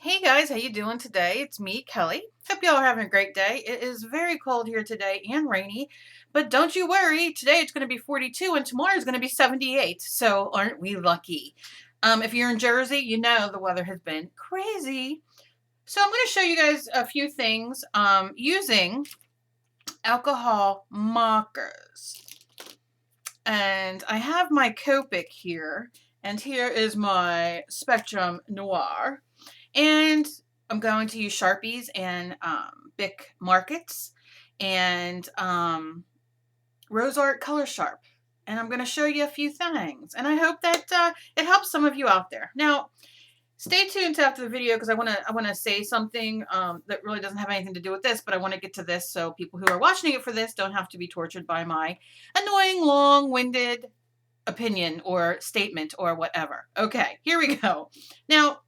Hey guys, how you doing today? It's me, Kelly. Hope y'all are having a great day. It is very cold here today and rainy, but don't you worry. Today it's going to be 42 and tomorrow is going to be 78. So aren't we lucky? If you're in Jersey, you know the weather has been crazy. So I'm going to show you guys a few things using alcohol markers. And I have my Copic here, and here is my Spectrum Noir. And I'm going to use Sharpies and Bic Markets and Rose Art Color Sharp. And I'm going to show you a few things. And I hope that it helps some of you out there. Now, stay tuned to after the video because I want to say something that really doesn't have anything to do with this, but I want to get to this so people who are watching it for this don't have to be tortured by my annoying, long-winded opinion or statement or whatever. Okay, here we go. Now,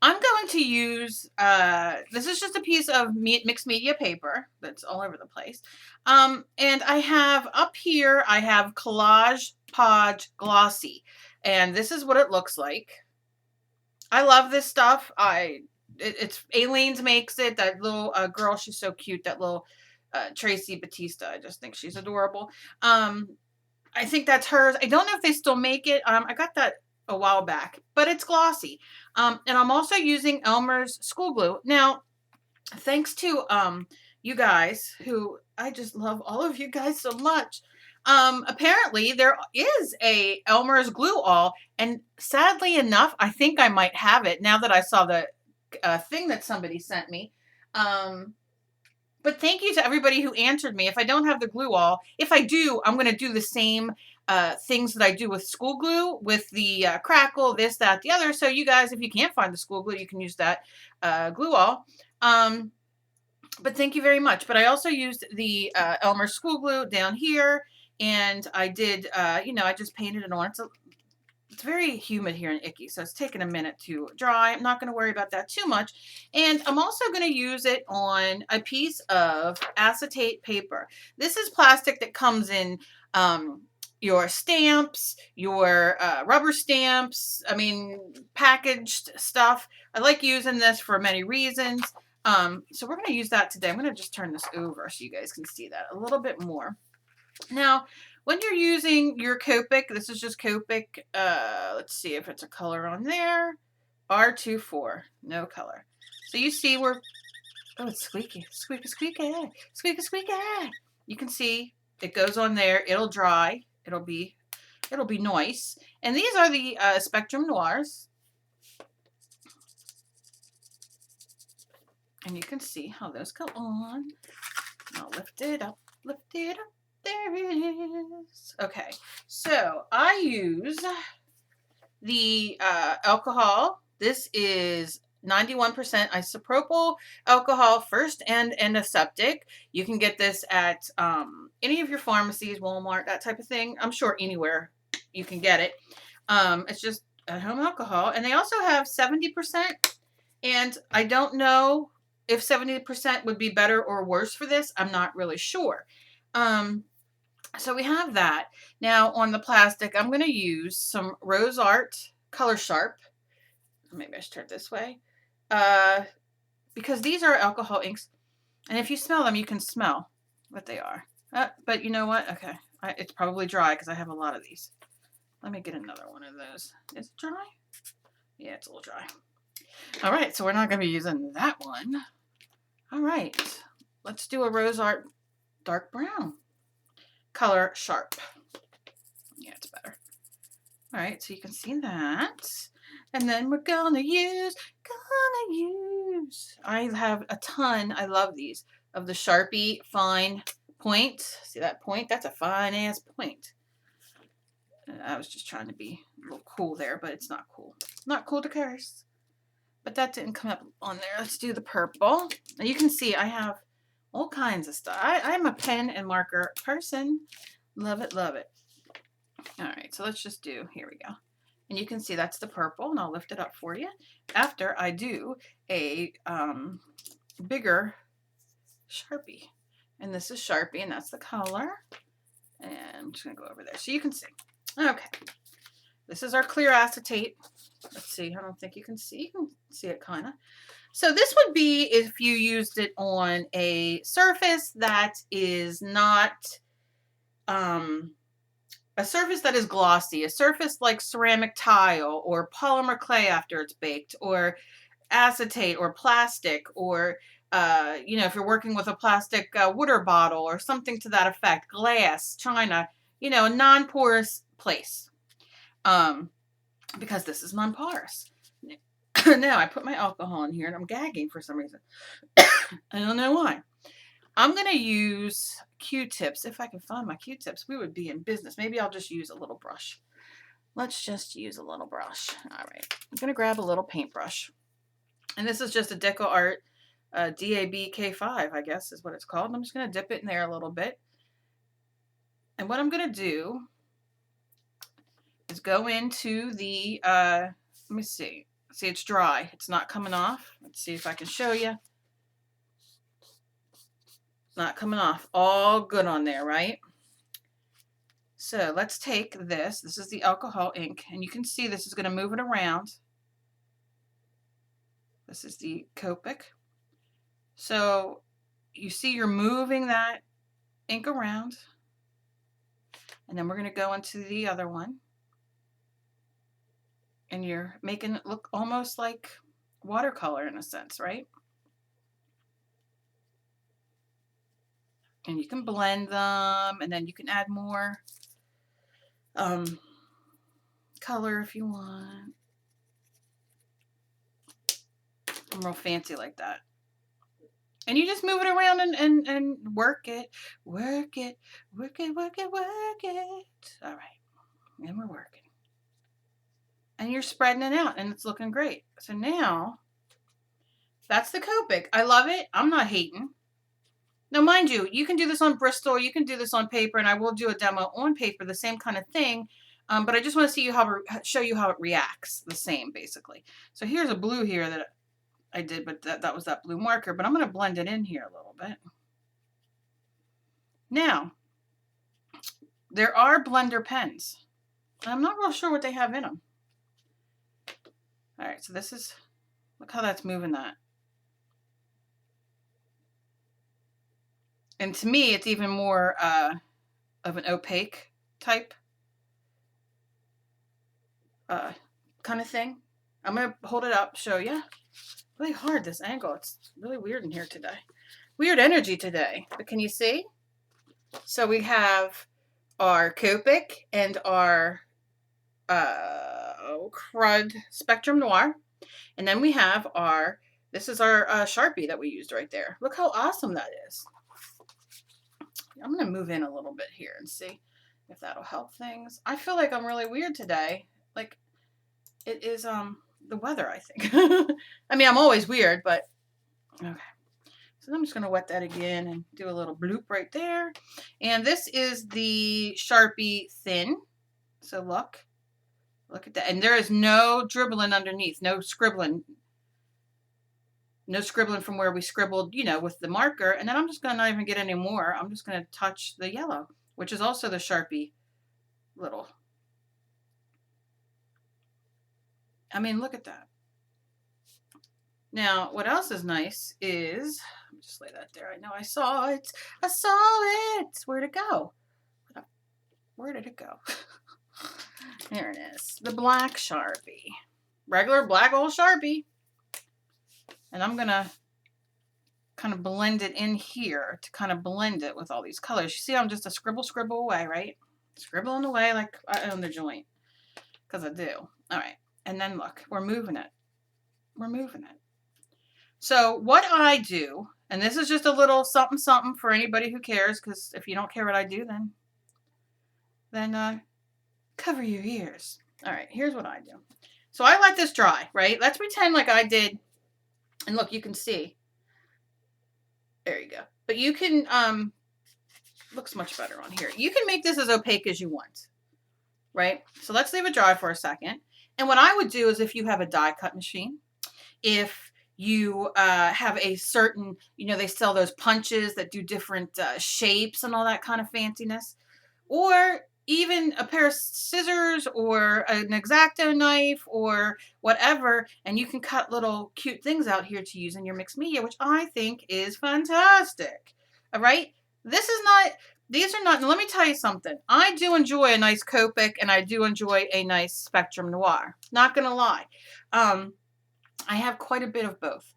I'm going to use, this is just a piece of mixed media paper that's all over the place. And I have up here, I have Collage Podge Glossy. And this is what it looks like. I love this stuff. It's Aileen's makes it. That little girl, she's so cute. That little Tracy Batista. I just think she's adorable. I think that's hers. I don't know if they still make it. I got that a while back, but it's glossy. And I'm also using Elmer's school glue. Now, thanks to you guys, who I just love all of you guys so much. Apparently there is a Elmer's glue all, and sadly enough, I think I might have it now that I saw the thing that somebody sent me. But thank you to everybody who answered me. If I don't have the glue all, if I do, I'm going to do the same things that I do with school glue, with the crackle, this, that, the other. So you guys, if you can't find the school glue, you can use that glue all. But thank you very much. But I also used the Elmer school glue down here. And I did, I just painted it on. It's very humid here and icky, so it's taking a minute to dry. I'm not going to worry about that too much. And I'm also going to use it on a piece of acetate paper. This is plastic that comes in your stamps, your rubber stamps, packaged stuff. I like using this for many reasons. So we're going to use that today. I'm going to just turn this over so you guys can see that a little bit more. Now, when you're using your Copic, this is just Copic. Let's see if it's a color on there. R24, no color. So you see we're, oh, it's squeaky, squeaky, squeaky, squeaky, squeaky. You can see it goes on there. It'll dry. It'll be nice. And these are the Spectrum Noirs. And you can see how those go on. I'll lift it up, lift it up. There it is. Okay, so I use the alcohol. This is 91% isopropyl alcohol, first and antiseptic. You can get this at any of your pharmacies, Walmart, that type of thing. I'm sure anywhere you can get it. It's just at-home alcohol. And they also have 70%. And I don't know if 70% would be better or worse for this. I'm not really sure. So we have that. Now on the plastic, I'm going to use some Rose Art Color Sharp. Maybe I should turn it this way. Because these are alcohol inks. And if you smell them, you can smell what they are. But you know what? Okay. It's probably dry because I have a lot of these. Let me get another one of those. Is it dry? Yeah, it's a little dry. All right. So we're not going to be using that one. All right. Let's do a Rose Art Dark Brown. Color Sharp. Yeah, it's better. All right, so you can see that. And then we're gonna use, I have a ton, I love these, of the Sharpie fine point. See that point? That's a fine ass point. I was just trying to be a little cool there, but it's not cool. Not cool to curse. But that didn't come up on there. Let's do the purple. And you can see I have all kinds of stuff. I'm a pen and marker person. Love it, love it. All right, so let's just do, here we go. And you can see that's the purple, and I'll lift it up for you after I do a bigger Sharpie. And this is Sharpie, and that's the color. And I'm just going to go over there so you can see. Okay. This is our clear acetate. Let's see. I don't think you can see. You can see it kind of. So this would be if you used it on a surface that is not a surface that is glossy, a surface like ceramic tile or polymer clay after it's baked, or acetate or plastic, or you know, if you're working with a plastic water bottle or something to that effect, glass, china, you know, a non-porous place, because this is non-porous. Now I put my alcohol in here and I'm gagging for some reason. I don't know why. I'm going to use Q-tips. If I can find my Q-tips, we would be in business. Maybe I'll just use a little brush. Let's just use a little brush. All right. I'm going to grab a little paintbrush. And this is just a Deco Art DAB K5, I guess is what it's called. I'm just going to dip it in there a little bit. And what I'm going to do is go into the, let me see. See, it's dry. It's not coming off. Let's see if I can show you. Not coming off. All good on there, right? So let's take this. This is the alcohol ink, and you can see this is going to move it around. This is the Copic. So you see you're moving that ink around, and then we're going to go into the other one, and you're making it look almost like watercolor in a sense, right? And you can blend them, and then you can add more color if you want. I'm real fancy like that. And you just move it around and work it, work it, work it, work it, work it. All right, and we're working. And you're spreading it out, and it's looking great. So now, that's the Copic. I love it. I'm not hating. Now, mind you, you can do this on Bristol, you can do this on paper, and I will do a demo on paper, the same kind of thing. But I just want to see show you how it reacts, the same, basically. So here's a blue here that I did, but that was that blue marker. But I'm going to blend it in here a little bit. Now, there are blender pens. I'm not real sure what they have in them. All right, so this is, look how that's moving that. And to me, it's even more of an opaque type kind of thing. I'm going to hold it up, show you. Really hard, this angle. It's really weird in here today. Weird energy today. But can you see? So we have our Copic and our crud Spectrum Noir. And then we have our, this is our Sharpie that we used right there. Look how awesome that is. I'm going to move in a little bit here and see if that'll help things. I feel like I'm really weird today. Like, it is the weather, I think. I mean, I'm always weird, but okay. So I'm just going to wet that again and do a little bloop right there. And this is the Sharpie Thin. So look at that. And there is no dribbling underneath, no scribbling. No scribbling from where we scribbled, you know, with the marker. And then I'm just going to not even get any more. I'm just going to touch the yellow, which is also the Sharpie little. I mean, look at that. Now, what else is nice is, let me just lay that there. I know I saw it. I saw it. Where'd it go? Where did it go? There it is. The black Sharpie. Regular black old Sharpie. And I'm going to kind of blend it in here to kind of blend it with all these colors. You see, I'm just a scribble away, right? Scribbling away like I own the joint. Because I do. All right. And then look, we're moving it. We're moving it. So what I do, and this is just a little something something for anybody who cares, because if you don't care what I do, then cover your ears. All right, here's what I do. So I let this dry, right? Let's pretend like I did. And look, you can see. There you go. But you can, looks much better on here. You can make this as opaque as you want, right? So let's leave it dry for a second. And what I would do is if you have a die cut machine, if you have a certain, you know, they sell those punches that do different shapes and all that kind of fanciness. Or even a pair of scissors or an X-Acto knife or whatever, and you can cut little cute things out here to use in your mixed media, which I think is fantastic. All right? This is not, these are not, let me tell you something. I do enjoy a nice Copic and I do enjoy a nice Spectrum Noir. Not going to lie. I have quite a bit of both.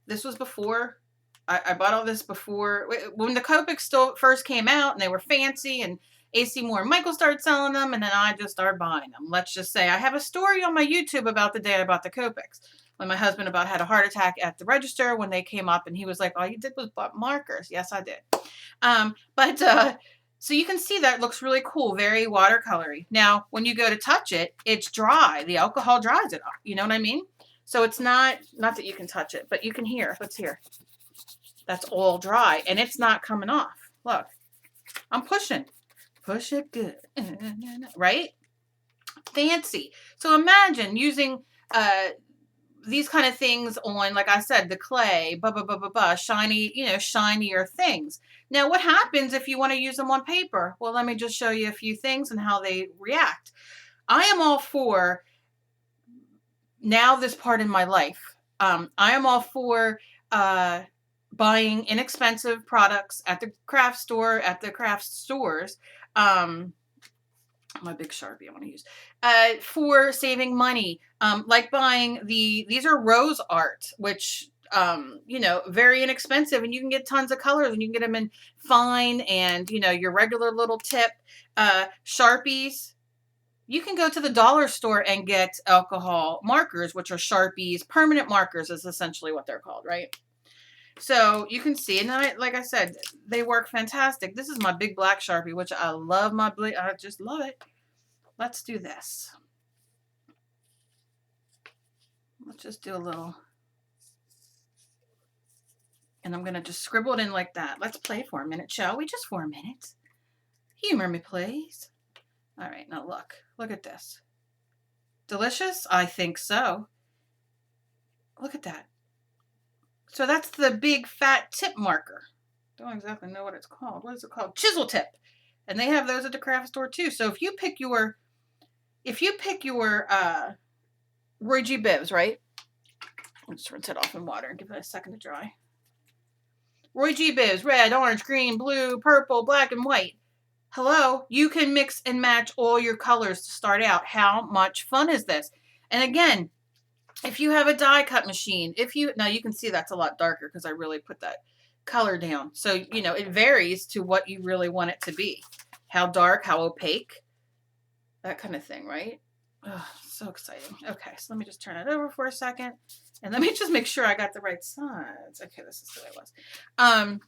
This was before, I bought all this before, when the Copics still first came out and they were fancy, and AC Moore and Michael started selling them, and then I just started buying them. Let's just say I have a story on my YouTube about the day I bought the Copics. When my husband about had a heart attack at the register when they came up, and he was like, all you did was bought markers. Yes, I did. So you can see that looks really cool, very watercolory. Now, when you go to touch it, it's dry. The alcohol dries it off. You know what I mean? So it's not that you can touch it, but you can hear. Let's hear. That's all dry, and it's not coming off. Look, I'm pushing. Push it good. Right? Fancy. So imagine using these kind of things on, like I said, the clay, shiny, shinier things. Now, what happens if you want to use them on paper? Well, let me just show you a few things and how they react. I am all for, now this part in my life, I am all for buying inexpensive products at the craft store, at the craft stores. My big Sharpie I want to use, for saving money, like buying these are rose art, which, very inexpensive, and you can get tons of colors, and you can get them in fine and, your regular little tip. Sharpies, you can go to the dollar store and get alcohol markers, which are Sharpies. Permanent markers is essentially what they're called, right? So you can see, and like I said, they work fantastic. This is my big black Sharpie, which I love. I just love it. Let's do this. Let's just do a little. And I'm going to just scribble it in like that. Let's play for a minute, shall we? Just for a minute. Humor me, please. All right, now look. Look at this. Delicious? I think so. Look at that. So that's the big fat tip marker. Don't exactly know what it's called. What is it called? Chisel tip. And they have those at the craft store too. So if you pick your Roy G. Bibs, right? Let's rinse it off in water and give it a second to dry. Roy G. Bibs, red, orange, green, blue, purple, black, and white. Hello, you can mix and match all your colors to start out. How much fun is this? And again, if you have a die cut machine, now you can see that's a lot darker because I really put that color down. So, it varies to what you really want it to be. How dark, how opaque, that kind of thing, right? Oh, so exciting. Okay, so let me just turn it over for a second. And let me just make sure I got the right size. Okay, this is the way it was.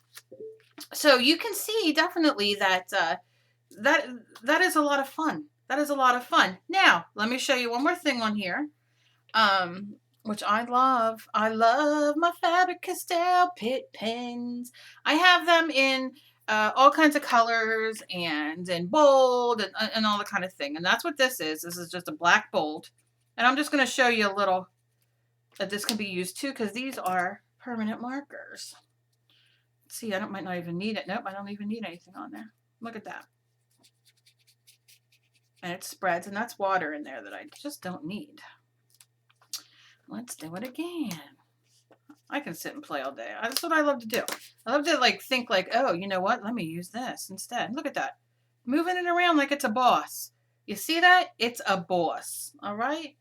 So you can see definitely that that is a lot of fun. That is a lot of fun. Now, let me show you one more thing on here. Which I love. I love my Faber-Castell Pitt pens. I have them in all kinds of colors and in bold and all the kind of thing. And that's what this is. This is just a black bold. And I'm just going to show you a little that this can be used too, because these are permanent markers. See, I might not even need it. Nope, I don't even need anything on there. Look at that. And it spreads, and that's water in there that I just don't need. Let's do it again. I can sit and play all day. That's what I love to do. I love to think oh, you know what? Let me use this instead. Look at that. Moving it around like it's a boss. You see that? It's a boss. All right?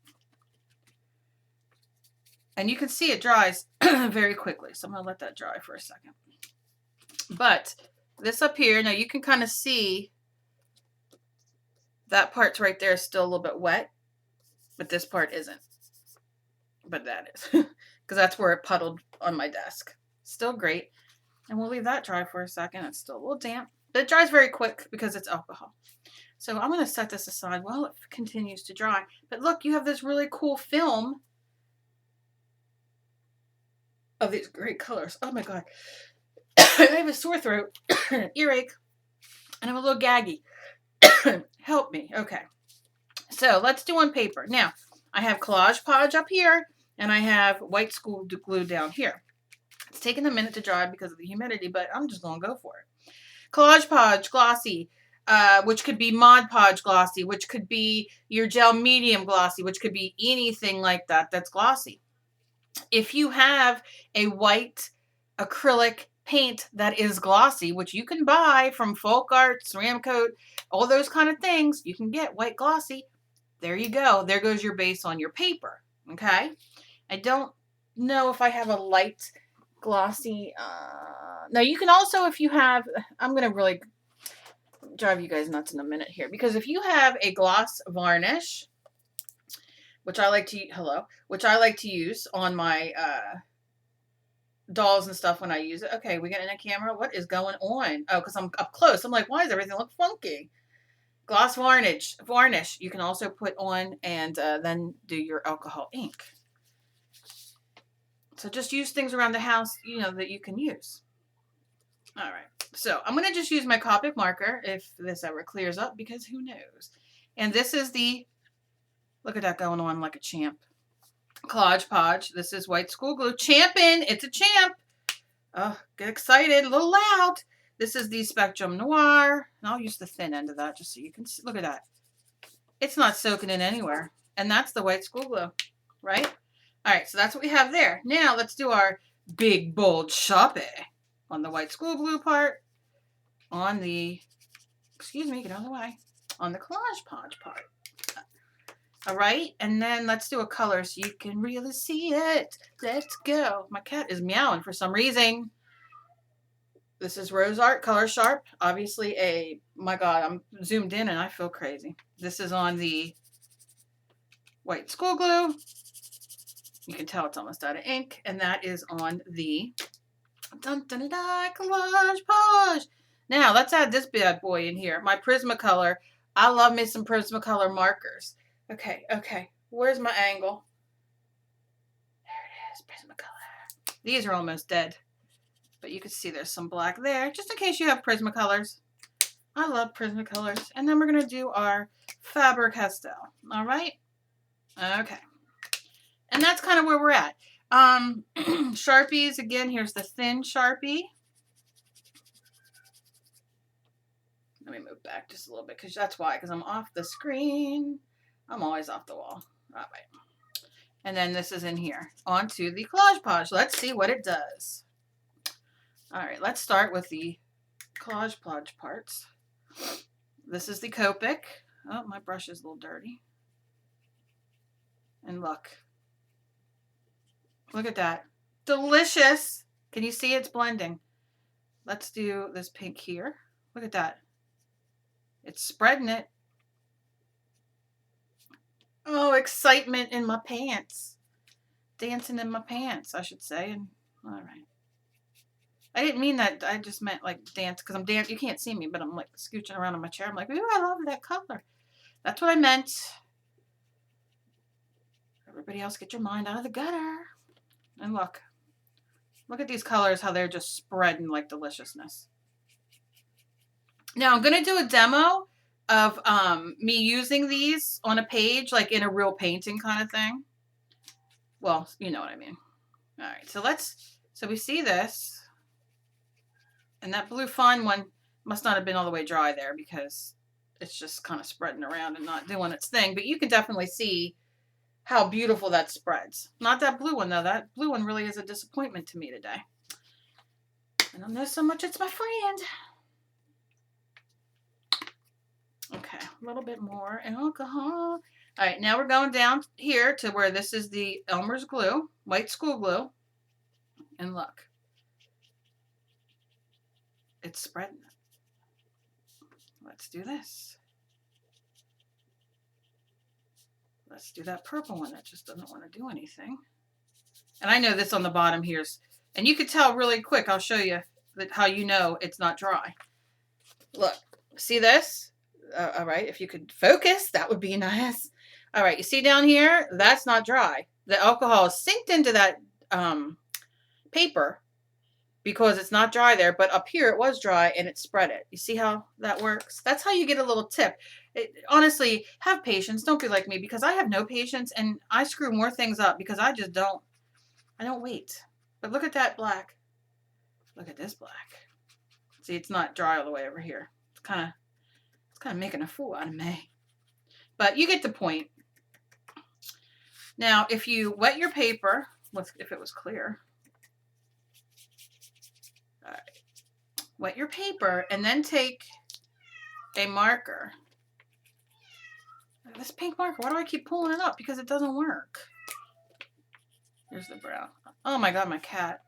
And you can see it dries very quickly. So I'm going to let that dry for a second. But this up here, now you can kind of see that part's right there is still a little bit wet. But this part isn't. But that is, because that's where it puddled on my desk. Still great. And we'll leave that dry for a second. It's still a little damp, but it dries very quick because it's alcohol. So I'm going to set this aside while it continues to dry. But look, you have this really cool film of these great colors. Oh my God. I have a sore throat, earache, and I'm a little gaggy. Help me. Okay. So let's do on paper. Now, I have Collage Podge up here, and I have white school glue down here. It's taking a minute to dry because of the humidity, but I'm just going to go for it. Collage Podge, glossy. which could be Mod Podge glossy, which could be your gel medium glossy, which could be anything like that that's glossy. If you have a white acrylic paint that is glossy, which you can buy from Folk Art, Ceram Coat, all those kind of things, you can get white glossy. There you go. There goes your base on your paper. Okay. I don't know if I have a light glossy. Now you can also, if you have, I'm going to really drive you guys nuts in a minute here, because if you have a gloss varnish, which I like to use on my dolls and stuff when I use it. Okay, we get in a camera. What is going on? Oh, because I'm up close. I'm like, why does everything look funky? Gloss varnish. You can also put on and then do your alcohol ink. So just use things around the house, you know, that you can use. All right. So I'm going to just use my Copic marker if this ever clears up, because who knows? And this is the, look at that going on like a champ. Collage Podge. This is white school glue. Champin'. It's a champ. Oh, get excited. A little loud. This is the Spectrum Noir. And I'll use the thin end of that just so you can see. Look at that. It's not soaking in anywhere. And that's the white school glue, right? All right, so that's what we have there. Now let's do our big, bold Sharpie on the white school glue part, on the, excuse me, get out of the way, on the Collage Podge part. All right, and then let's do a color so you can really see it. Let's go. My cat is meowing for some reason. This is Rose Art Color Sharp. Obviously my God, I'm zoomed in and I feel crazy. This is on the white school glue. You can tell it's almost out of ink. And that is on the Collage Podge. Now, let's add this bad boy in here. My Prismacolor. I love me some Prismacolor markers. Okay. Where's my angle? There it is, Prismacolor. These are almost dead. But you can see there's some black there, just in case you have Prismacolors. I love Prismacolors. And then we're going to do our Faber-Castell. All right? Okay. And that's kind of where we're at. Sharpies, again, here's the thin Sharpie. Let me move back just a little bit, because that's why, because I'm off the screen. I'm always off the wall. All right. And then this is in here. Onto the Collage Podge. Let's see what it does. All right, let's start with the Collage Podge parts. This is the Copic. Oh, my brush is a little dirty. And look. Look at that. Delicious. Can you see it's blending? Let's do this pink here. Look at that. It's spreading it. Oh, excitement in my pants. Dancing in my pants, I should say. And all right. I didn't mean that. I just meant like dance, because I'm dancing. You can't see me, but I'm like scooching around in my chair. I'm like, ooh, I love that color. That's what I meant. Everybody else, get your mind out of the gutter. And look. Look at these colors, how they're just spreading like deliciousness. Now I'm going to do a demo of me using these on a page, like in a real painting kind of thing. Well, you know what I mean. All right, so we see this. And that blue fawn one must not have been all the way dry there, because it's just kind of spreading around and not doing its thing. But you can definitely see how beautiful that spreads. Not that blue one, though. That blue one really is a disappointment to me today. I don't know so much it's my friend. Okay, a little bit more alcohol. All right, now we're going down here to where this is the Elmer's glue, white school glue. And look. It's spreading. Let's do this. Let's do that purple one that just doesn't want to do anything. And I know this on the bottom here's, and you could tell really quick, I'll show you how you know it's not dry. Look, see this? All right, if you could focus, that would be nice. All right, you see down here? That's not dry. The alcohol is synced into that paper, because it's not dry there, but up here it was dry and it spread it. You see how that works? That's how you get a little tip. Honestly, have patience. Don't be like me, because I have no patience and I screw more things up because I just don't. I don't wait. But look at that black. Look at this black. See, it's not dry all the way over here. It's kind of It's kind of making a fool out of me. But you get the point. Now, if you wet your paper, if it was clear. All right. Wet your paper and then take a marker. This pink marker, why do I keep pulling it up? Because it doesn't work. Here's the brown. Oh my God, my cat.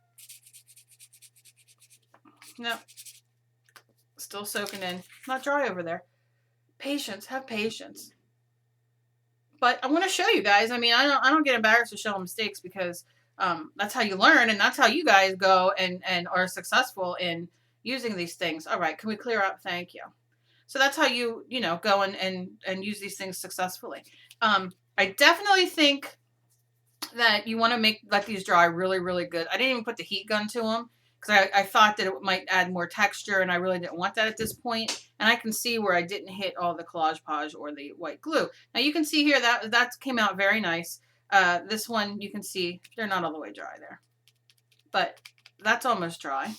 No. Still soaking in. Not dry over there. Patience. Have patience. But I want to show you guys. I mean, I don't get embarrassed to show mistakes because that's how you learn and that's how you guys go and are successful in using these things. All right, can we clear up? Thank you. So that's how you go and use these things successfully. I definitely think that you want to let these dry really, really good. I didn't even put the heat gun to them because I thought that it might add more texture and I really didn't want that at this point. And I can see where I didn't hit all the Collage Page or the white glue. Now you can see here that came out very nice. This one you can see they're not all the way dry there, but that's almost dry.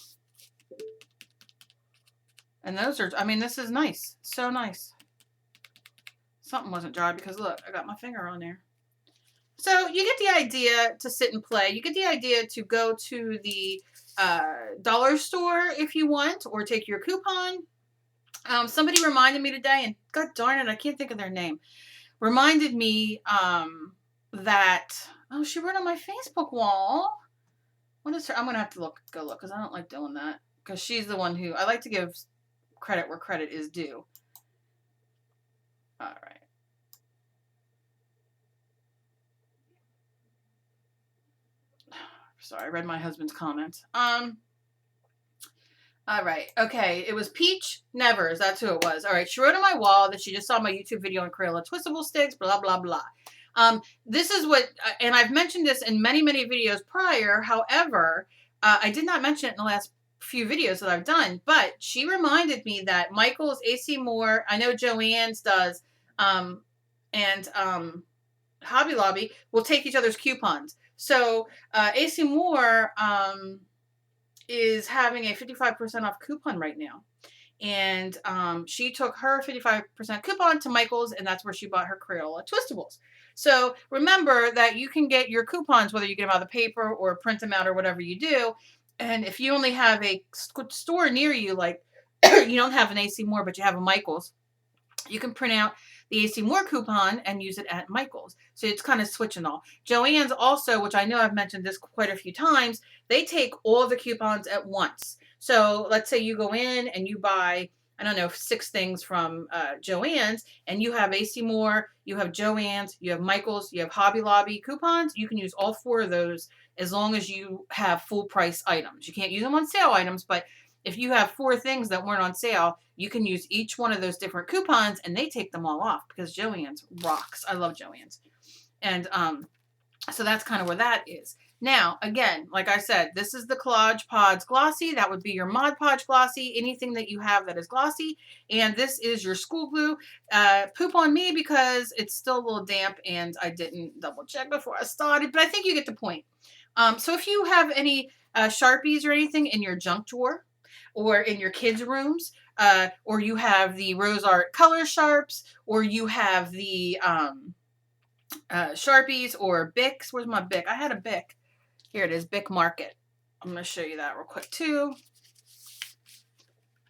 And those are, I mean, this is nice. So nice. Something wasn't dry because look, I got my finger on there. So you get the idea to sit and play. You get the idea to go to the dollar store if you want, or take your coupon. Somebody reminded me today, and God darn it, I can't think of their name. Reminded me that, oh, she wrote on my Facebook wall. What is her? I'm going to have to go look because I don't like doing that. Because she's the one who, I like to give credit where credit is due. All right. Sorry, I read my husband's comments. All right. Okay. It was Peach Nevers. That's who it was. All right. She wrote on my wall that she just saw my YouTube video on Crayola Twistable Sticks, blah, blah, blah. This is what, and I've mentioned this in many, many videos prior. However, I did not mention it in the last few videos that I've done, but she reminded me that Michael's, AC Moore, I know Joann's does, and Hobby Lobby will take each other's coupons. So AC Moore is having a 55% off coupon right now. And she took her 55% coupon to Michael's, and that's where she bought her Crayola Twistables. So remember that you can get your coupons, whether you get them out of the paper or print them out or whatever you do. And if you only have a store near you, like you don't have an AC Moore, but you have a Michael's, you can print out the AC Moore coupon and use it at Michael's. So it's kind of switching all. Joann's also, which I know I've mentioned this quite a few times, they take all the coupons at once. So let's say you go in and you buy, I don't know, 6 things from Joann's, and you have AC Moore, you have Joann's, you have Michael's, you have Hobby Lobby coupons. You can use all 4 of those as long as you have full price items. You can't use them on sale items, but if you have 4 things that weren't on sale, you can use each one of those different coupons and they take them all off because Joann's rocks. I love Joann's. And so that's kind of where that is. Now, again, like I said, this is the Collage Pods Glossy. That would be your Mod Podge Glossy, anything that you have that is glossy. And this is your school glue. Poop on me because it's still a little damp and I didn't double check before I started, but I think you get the point. So if you have any Sharpies or anything in your junk drawer or in your kids' rooms, or you have the Rose Art Color Sharps, or you have the Sharpies or Bics. Where's my Bic? I had a Bic. Here it is, Bic Market. I'm going to show you that real quick too.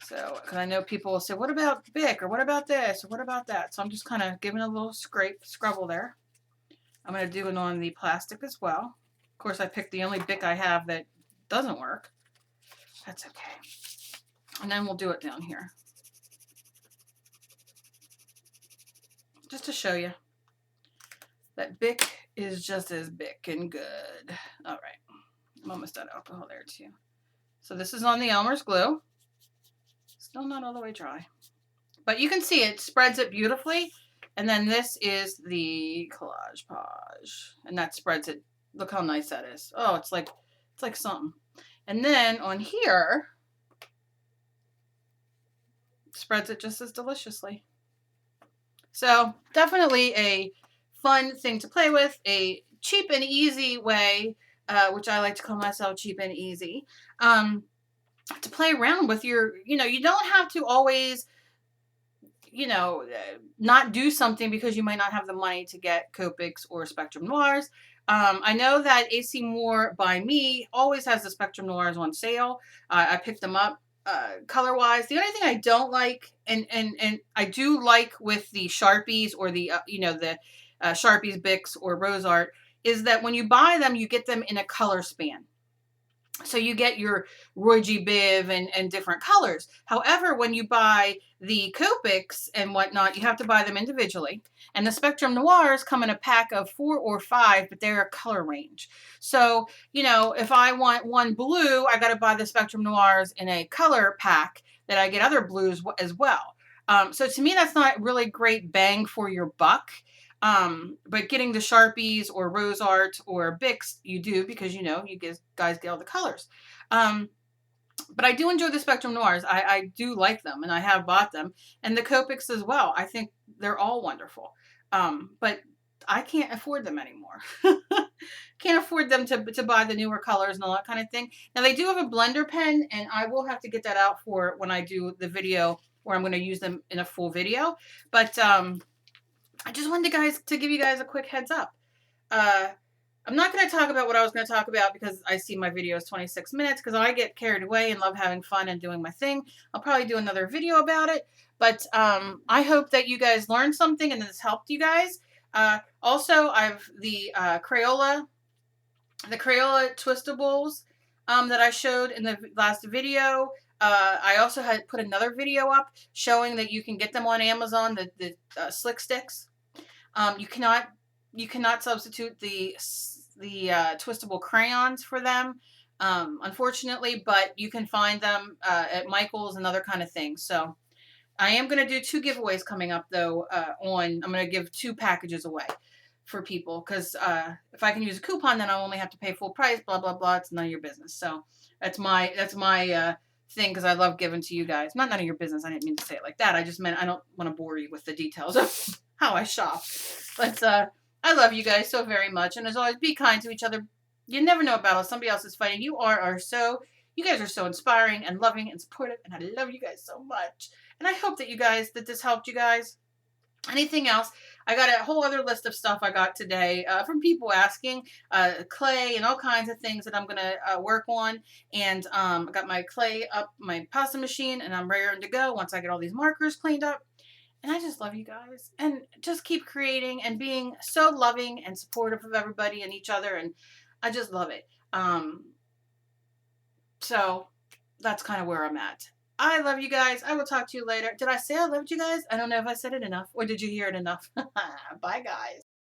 So, because I know people will say, what about Bic? Or what about this? Or what about that? So I'm just kind of giving a little scrubble there. I'm going to do it on the plastic as well. Of course, I picked the only Bic I have that doesn't work. That's okay. And then we'll do it down here. Just to show you that Bic is just as Bic and good. All right. I'm almost out of alcohol there too. So this is on the Elmer's glue. Still not all the way dry. But you can see it spreads it beautifully. And then this is the Collage Page. And that spreads it. Look how nice that is. Oh, it's like something. And then on here, spreads it just as deliciously. So definitely a fun thing to play with, a cheap and easy way, which I like to call myself cheap and easy, to play around with your, you don't have to always not do something because you might not have the money to get Copics or Spectrum Noirs. I know that AC Moore by me always has the Spectrum Noirs on sale. I picked them up color wise. The only thing I don't like, and I do like with the Sharpies or the Sharpies, Bics, or Rose Art, is that when you buy them, you get them in a color span. So you get your Roy G. Biv and different colors. However, when you buy the Copics and whatnot, you have to buy them individually. And the Spectrum Noirs come in a pack of 4 or 5, but they're a color range. So, if I want one blue, I got to buy the Spectrum Noirs in a color pack that I get other blues as well. So to me, that's not really great bang for your buck. But getting the Sharpies or Rose Art or Bics, you do because you guys get all the colors. But I do enjoy the Spectrum Noirs. I do like them, and I have bought them, and the Copics as well. I think they're all wonderful. But I can't afford them anymore. Can't afford them to buy the newer colors and all that kind of thing. Now they do have a blender pen, and I will have to get that out for when I do the video where I'm going to use them in a full video. But I just wanted to give you guys a quick heads up. I'm not going to talk about what I was going to talk about because I see my video is 26 minutes because I get carried away and love having fun and doing my thing. I'll probably do another video about it. But I hope that you guys learned something and this helped you guys. Also, I've the Crayola twistables that I showed in the last video. I also had put another video up showing that you can get them on Amazon, the slick sticks. You cannot substitute the twistable crayons for them, unfortunately, but you can find them at Michael's and other kind of things. So I am going to do 2 giveaways coming up though. I'm going to give 2 packages away for people because if I can use a coupon, then I'll only have to pay full price. Blah blah blah. It's none of your business. So that's my thing because I love giving to you guys. Not none of your business. I didn't mean to say it like that. I just meant I don't want to bore you with the details of how I shop. But I love you guys so very much. And as always, be kind to each other. You never know about somebody else is fighting. You guys are so inspiring and loving and supportive. And I love you guys so much. And I hope that this helped you guys. Anything else? I got a whole other list of stuff I got today from people asking, clay and all kinds of things that I'm going to work on. And I got my clay up my pasta machine and I'm raring to go once I get all these markers cleaned up. And I just love you guys. And just keep creating and being so loving and supportive of everybody and each other. And I just love it. So that's kind of where I'm at. I love you guys. I will talk to you later. Did I say I loved you guys? I don't know if I said it enough. Or did you hear it enough? Bye, guys.